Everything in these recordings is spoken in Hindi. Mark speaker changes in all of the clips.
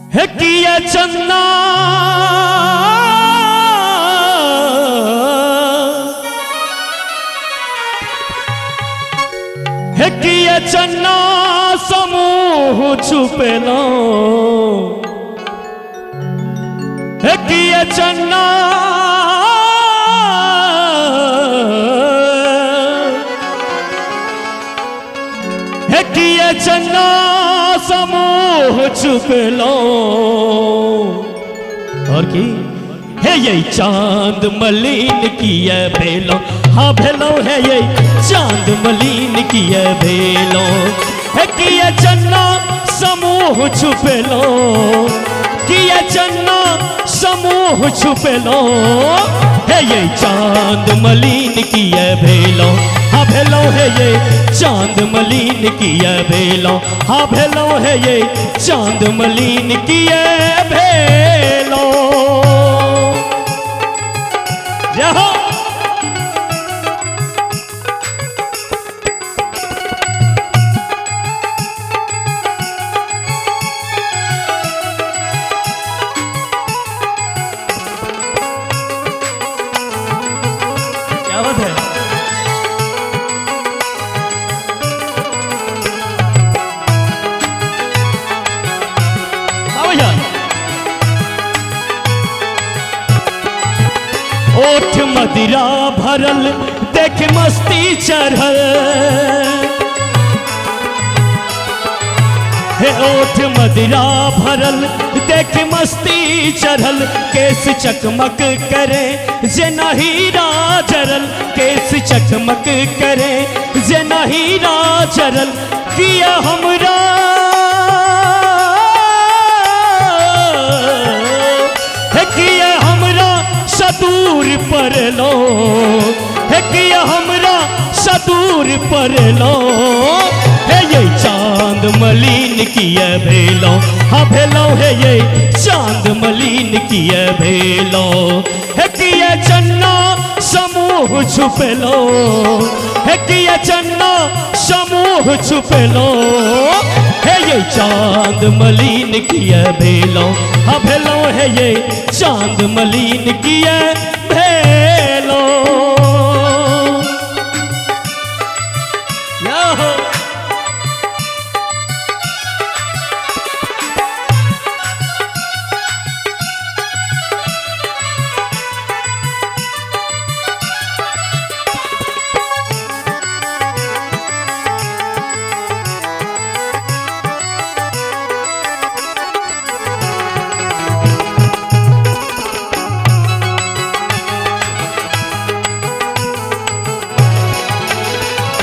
Speaker 1: है किया चन्ना है किया चन्ना समूह छुपेलो है किया चन्ना है किया चन्ना समूह छुपेलो और की है यही चांद मलिन की है भेलो। हाँ भेलो है यही चांद मलिन की है भेलो। है किया चन्ना समूह छुपेलो किया चन्ना समूह छुपेलो है यही चांद मलिन की है भेलो। हाँ भेलो है ये चांद मलिन की है भेलो। हाँ भेलो है ये चांद मलिन की है भेलो। जय क्या बात है। ओठ मदिरा भरल देख मस्ती चढ़ल हे ओठ मदिरा भरल देख मस्ती चढ़ल। केस चकमक करे जे हीरा जरल केस चकमक करे जे हीरा जरल। किया हमरा है किया हमरा सदूर पर लो है किया हमरा सदूर पर लो है ये चांद मलिन की है भेलो। हाँ भेलो है ये चांद मलिन की है भेलो। है किया चन्ना समूह छुपेलो है किया चन्ना समूह छुपेलो है ये चांद मलिन की है भेलो। हाँ भेलो है ये चांद मलिन की है भेलो।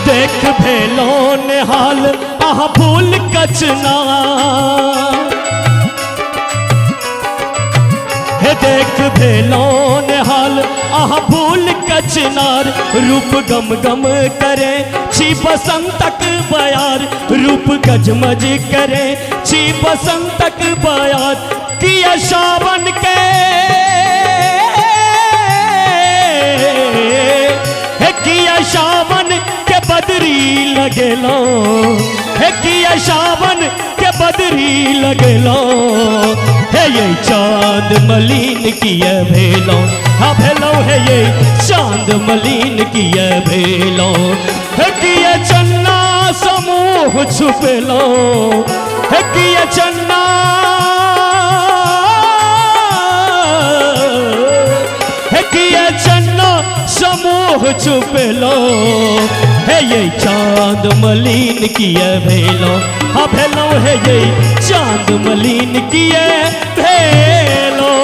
Speaker 1: देख भेलो निहाल आह फूल कचना है देख भेलो निहाल आह फूल कचनार। रूप गम गम करे छी बसंतक बयार रूप गजमज करे छी बसंतक बयार। किया सावन के है किया सावन के बदरी लगेलो है किया सावन के बदरी लगेलो है ये चांद मलिन की है भेलो। हाँ भेलो है ये चांद मलिन की है भेलो। है किया चन्ना समूह छुपेलो है किया चन्ना है किया चन्ना समूह छुपेलो है ये चांद मलिन की है भेलो। हाँ भेलो है ये चांद मलिन की है भेलो।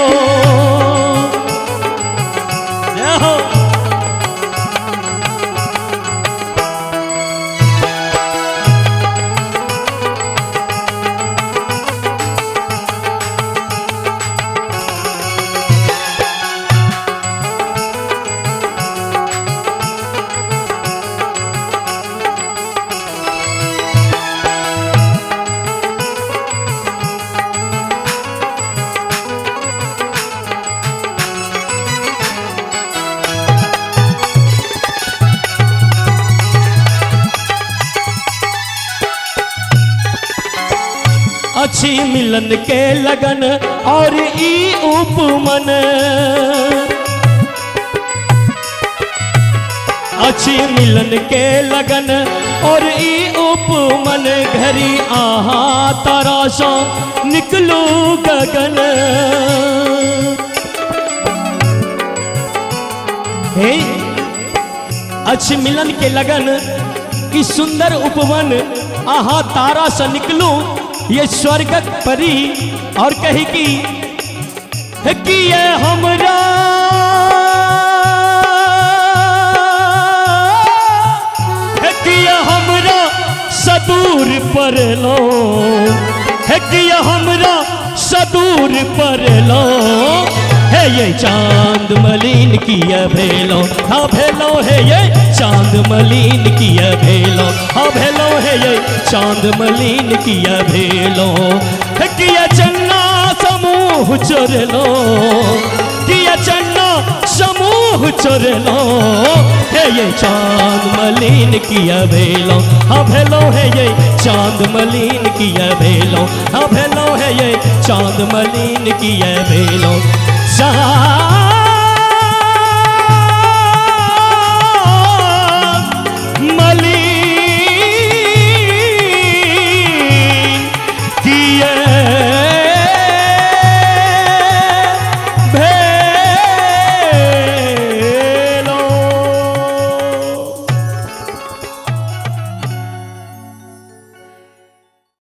Speaker 1: अच्छी मिलन के लगन और ई उपमन, अच्छी मिलन के लगन और ई उपमन, घरी आहा तारा सो निकलू गगन। हे अच्छी मिलन के लगन की सुंदर उपवन, आहा तारा से निकलू ये स्वर्गत परी, और कही कि ये हमरा कि ये हमरा सदूर पर लो, है कि ये हमरा सदूर पर लो, है ये चांद मलिन किया भेलो, हाँ भेलो है ये चांद मलिन किया भेलो, हाँ भेलो है ये चांद मलिन किया भेलो, है किया चन्ना समूह चोर लो, किया चन्ना समूह चोर लो, है ये चांद मलिन किया भेलो, हाँ भेलो है ये चांद मलिन किया भेलो, हाँ भेलो है ये चांद मलिन किया भेलो।